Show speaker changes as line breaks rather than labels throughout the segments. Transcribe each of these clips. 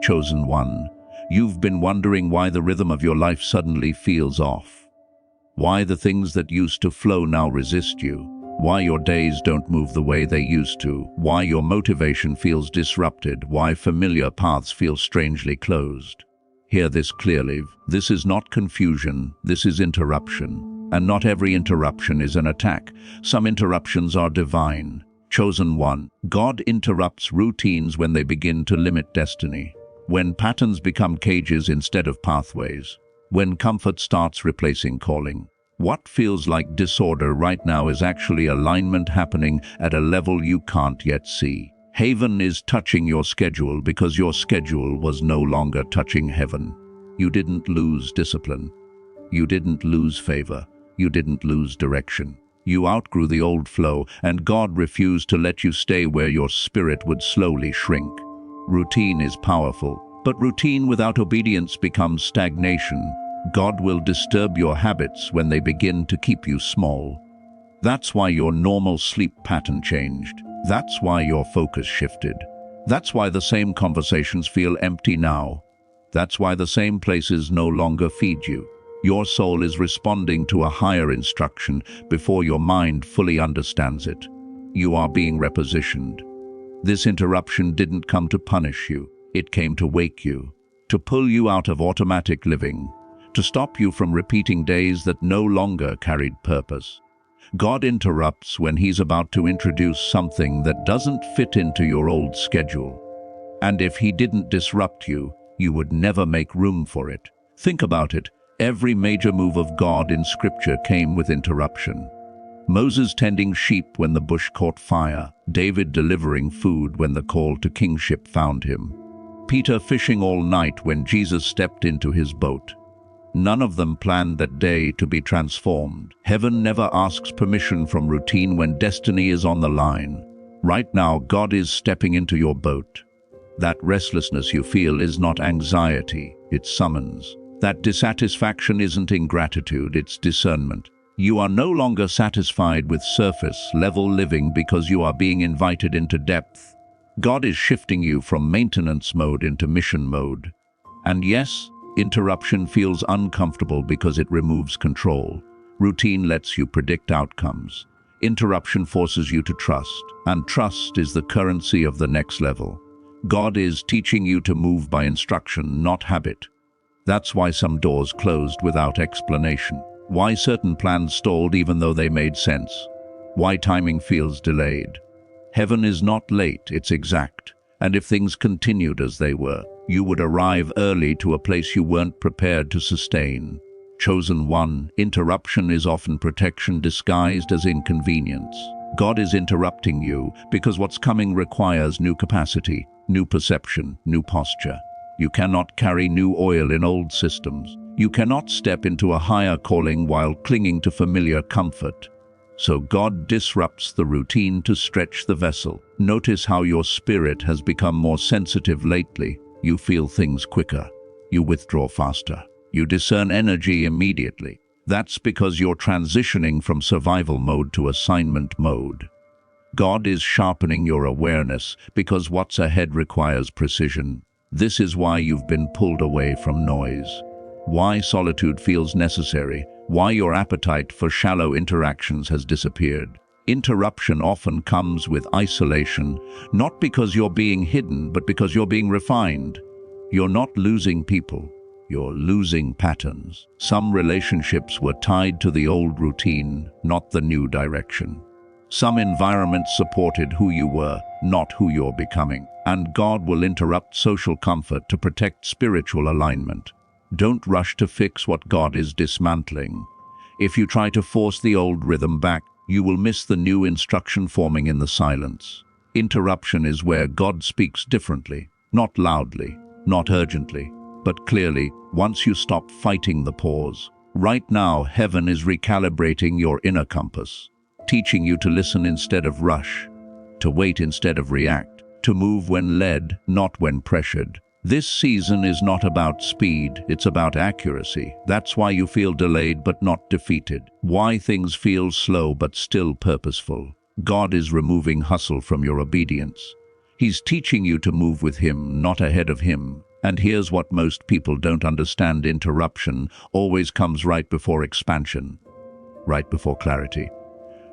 Chosen one, you've been wondering why the rhythm of your life suddenly feels off. Why the things that used to flow now resist you. Why your days don't move the way they used to. Why your motivation feels disrupted. Why familiar paths feel strangely closed. Hear this clearly. This is not confusion. This is interruption. And not every interruption is an attack. Some interruptions are divine. Chosen one, God interrupts routines when they begin to limit destiny. When patterns become cages instead of pathways. When comfort starts replacing calling. What feels like disorder right now is actually alignment happening at a level you can't yet see. Heaven is touching your schedule because your schedule was no longer touching heaven. You didn't lose discipline. You didn't lose favor. You didn't lose direction. You outgrew the old flow, and God refused to let you stay where your spirit would slowly shrink. Routine is powerful, but routine without obedience becomes stagnation. God will disturb your habits when they begin to keep you small. That's why your normal sleep pattern changed. That's why your focus shifted. That's why the same conversations feel empty now. That's why the same places no longer feed you. Your soul is responding to a higher instruction before your mind fully understands it. You are being repositioned. This interruption didn't come to punish you. It came to wake you, to pull you out of automatic living, to stop you from repeating days that no longer carried purpose. God interrupts when He's about to introduce something that doesn't fit into your old schedule. And if He didn't disrupt you, you would never make room for it. Think about it. Every major move of God in Scripture came with interruption. Moses tending sheep when the bush caught fire, David delivering food when the call to kingship found him, Peter fishing all night when Jesus stepped into his boat. None of them planned that day to be transformed. Heaven never asks permission from routine when destiny is on the line. Right now, God is stepping into your boat. That restlessness you feel is not anxiety, it's summons. That dissatisfaction isn't ingratitude, it's discernment. You are no longer satisfied with surface-level living because you are being invited into depth. God is shifting you from maintenance mode into mission mode. And yes, interruption feels uncomfortable because it removes control. Routine lets you predict outcomes. Interruption forces you to trust, and trust is the currency of the next level. God is teaching you to move by instruction, not habit. That's why some doors closed without explanation. Why certain plans stalled even though they made sense. Why timing feels delayed. Heaven is not late, it's exact. And if things continued as they were, you would arrive early to a place you weren't prepared to sustain. Chosen one, interruption is often protection disguised as inconvenience. God is interrupting you because what's coming requires new capacity, new perception, new posture. You cannot carry new oil in old systems. You cannot step into a higher calling while clinging to familiar comfort. So God disrupts the routine to stretch the vessel. Notice how your spirit has become more sensitive lately. You feel things quicker. You withdraw faster. You discern energy immediately. That's because you're transitioning from survival mode to assignment mode. God is sharpening your awareness because what's ahead requires precision. This is why you've been pulled away from noise. Why solitude feels necessary. Why your appetite for shallow interactions has disappeared. Interruption often comes with isolation, not because you're being hidden, but because you're being refined. You're not losing people. You're losing patterns. Some relationships were tied to the old routine, not the new direction. Some environments supported who you were, not who you're becoming. And God will interrupt social comfort to protect spiritual alignment. Don't rush to fix what God is dismantling. If you try to force the old rhythm back, you will miss the new instruction forming in the silence. Interruption is where God speaks differently, not loudly, not urgently, but clearly, once you stop fighting the pause. Right now, heaven is recalibrating your inner compass, teaching you to listen instead of rush, to wait instead of react, to move when led, not when pressured. This season is not about speed, it's about accuracy. That's why you feel delayed but not defeated. Why things feel slow but still purposeful. God is removing hustle from your obedience. He's teaching you to move with Him, not ahead of Him. And here's what most people don't understand: interruption always comes right before expansion, right before clarity,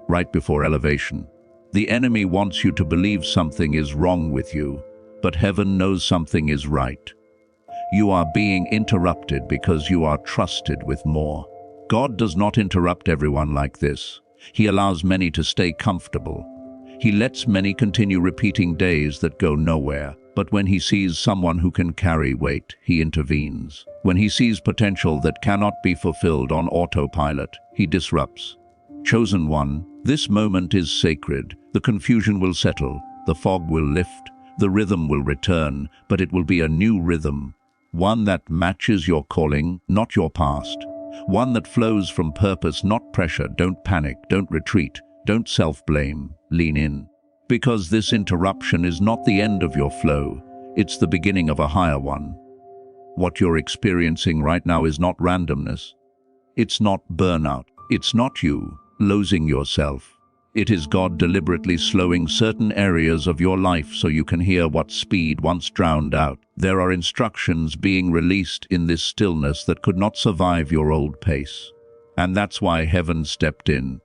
right before elevation. The enemy wants you to believe something is wrong with you, but heaven knows something is right. You are being interrupted because you are trusted with more. God does not interrupt everyone like this. He allows many to stay comfortable. He lets many continue repeating days that go nowhere. But when he sees someone who can carry weight, he intervenes. When he sees potential that cannot be fulfilled on autopilot, he disrupts. Chosen one, this moment is sacred. The confusion will settle, the fog will lift, the rhythm will return, but it will be a new rhythm. One that matches your calling, not your past. One that flows from purpose, not pressure. Don't panic, don't retreat, don't self-blame, lean in. Because this interruption is not the end of your flow, it's the beginning of a higher one. What you're experiencing right now is not randomness. It's not burnout. It's not you losing yourself. It is God deliberately slowing certain areas of your life so you can hear what speed once drowned out. There are instructions being released in this stillness that could not survive your old pace. And that's why heaven stepped in.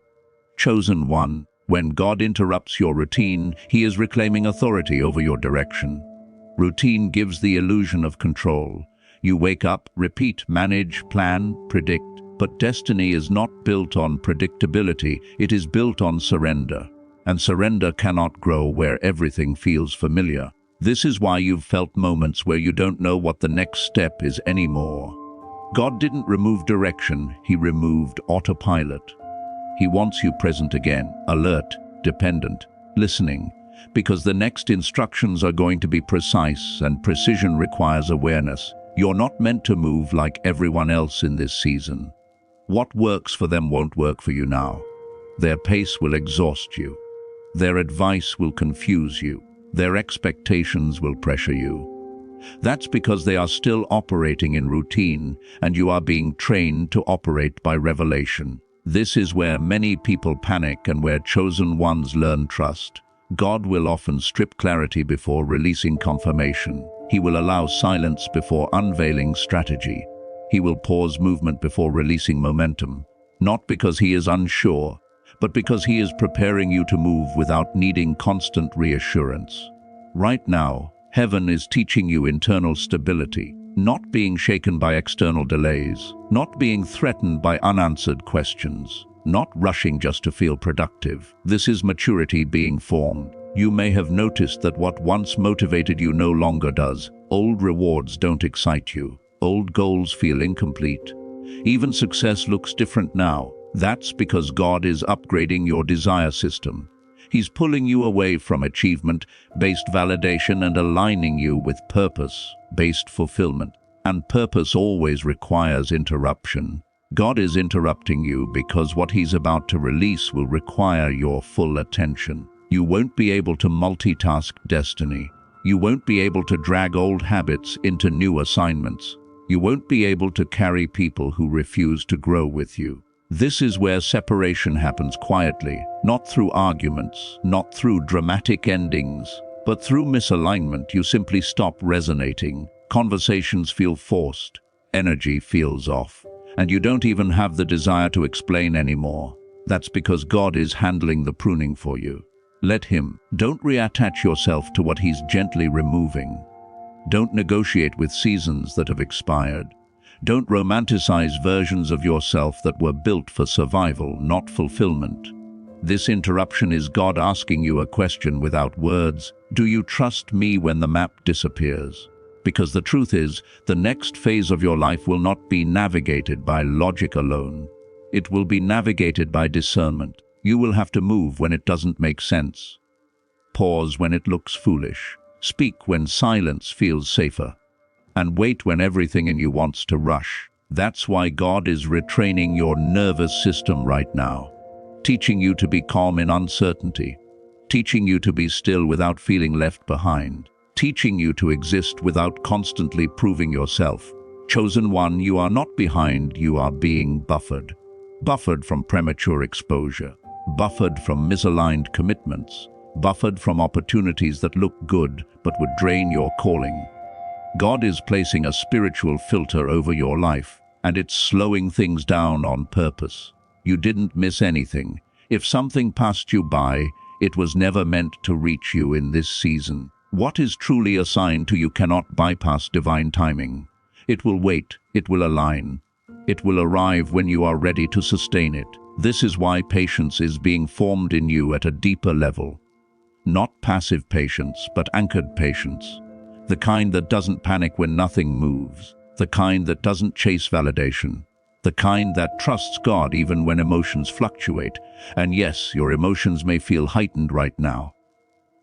Chosen one, when God interrupts your routine, he is reclaiming authority over your direction. Routine gives the illusion of control. You wake up, repeat, manage, plan, predict. But destiny is not built on predictability, it is built on surrender. And surrender cannot grow where everything feels familiar. This is why you've felt moments where you don't know what the next step is anymore. God didn't remove direction, he removed autopilot. He wants you present again, alert, dependent, listening, because the next instructions are going to be precise, and precision requires awareness. You're not meant to move like everyone else in this season. What works for them won't work for you now. Their pace will exhaust you. Their advice will confuse you. Their expectations will pressure you. That's because they are still operating in routine, and you are being trained to operate by revelation. This is where many people panic and where chosen ones learn trust. God will often strip clarity before releasing confirmation. He will allow silence before unveiling strategy. He will pause movement before releasing momentum, not because he is unsure, but because he is preparing you to move without needing constant reassurance. Right now, heaven is teaching you internal stability, not being shaken by external delays, not being threatened by unanswered questions, not rushing just to feel productive. This is maturity being formed. You may have noticed that what once motivated you no longer does. Old rewards don't excite you. Old goals feel incomplete. Even success looks different now. That's because God is upgrading your desire system. He's pulling you away from achievement-based validation and aligning you with purpose-based fulfillment. And purpose always requires interruption. God is interrupting you because what he's about to release will require your full attention. You won't be able to multitask destiny. You won't be able to drag old habits into new assignments. You won't be able to carry people who refuse to grow with you. This is where separation happens quietly, not through arguments, not through dramatic endings, but through misalignment. You simply stop resonating. Conversations feel forced, energy feels off, and you don't even have the desire to explain anymore. That's because God is handling the pruning for you. Let him. Don't reattach yourself to what he's gently removing. Don't negotiate with seasons that have expired. Don't romanticize versions of yourself that were built for survival, not fulfillment. This interruption is God asking you a question without words. Do you trust me when the map disappears? Because the truth is, the next phase of your life will not be navigated by logic alone. It will be navigated by discernment. You will have to move when it doesn't make sense. Pause when it looks foolish. Speak when silence feels safer. And wait when everything in you wants to rush. That's why God is retraining your nervous system right now. Teaching you to be calm in uncertainty. Teaching you to be still without feeling left behind. Teaching you to exist without constantly proving yourself. Chosen one, you are not behind, you are being buffered. Buffered from premature exposure. Buffered from misaligned commitments. Buffered from opportunities that look good but would drain your calling. God is placing a spiritual filter over your life, and it's slowing things down on purpose. You didn't miss anything. If something passed you by, it was never meant to reach you in this season. What is truly assigned to you cannot bypass divine timing. It will wait, it will align. It will arrive when you are ready to sustain it. This is why patience is being formed in you at a deeper level. Not passive patience, but anchored patience. The kind that doesn't panic when nothing moves. The kind that doesn't chase validation. The kind that trusts God even when emotions fluctuate. And yes, your emotions may feel heightened right now.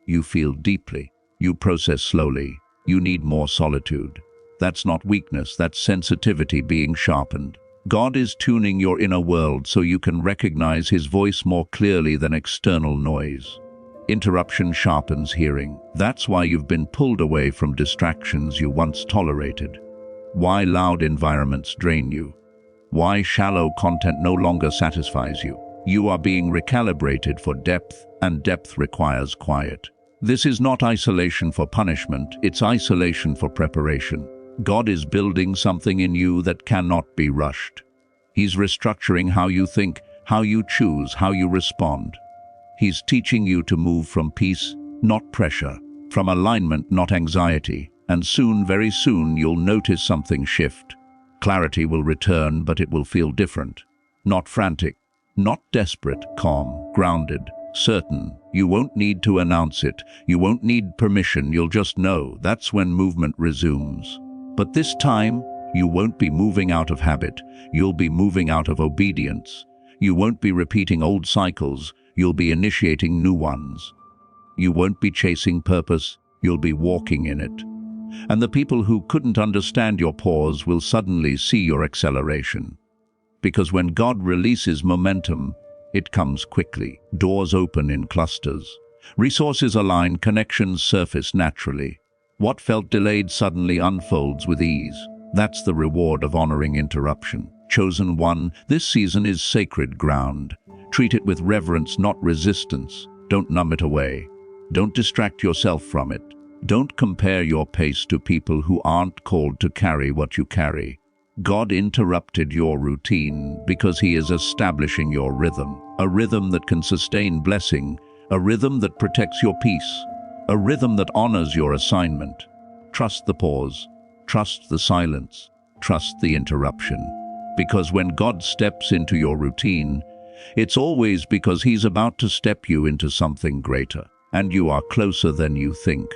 You feel deeply. You process slowly. You need more solitude. That's not weakness, that's sensitivity being sharpened. God is tuning your inner world so you can recognize His voice more clearly than external noise. Interruption sharpens hearing. That's why you've been pulled away from distractions you once tolerated. Why loud environments drain you. Why shallow content no longer satisfies you. You are being recalibrated for depth, and depth requires quiet. This is not isolation for punishment, it's isolation for preparation. God is building something in you that cannot be rushed. He's restructuring how you think, how you choose, how you respond. He's teaching you to move from peace, not pressure, from alignment, not anxiety, and soon, very soon, you'll notice something shift. Clarity will return, but it will feel different. Not frantic, not desperate, calm, grounded, certain. You won't need to announce it. You won't need permission. You'll just know. That's when movement resumes. But this time, you won't be moving out of habit. You'll be moving out of obedience. You won't be repeating old cycles. You'll be initiating new ones. You won't be chasing purpose. You'll be walking in it. And the people who couldn't understand your pause will suddenly see your acceleration. Because when God releases momentum, it comes quickly. Doors open in clusters. Resources align, connections surface naturally. What felt delayed suddenly unfolds with ease. That's the reward of honoring interruption. Chosen one, this season is sacred ground. Treat it with reverence, not resistance. Don't numb it away. Don't distract yourself from it. Don't compare your pace to people who aren't called to carry what you carry. God interrupted your routine because He is establishing your rhythm. A rhythm that can sustain blessing. A rhythm that protects your peace. A rhythm that honors your assignment. Trust the pause. Trust the silence. Trust the interruption. Because when God steps into your routine, it's always because He's about to step you into something greater. And you are closer than you think.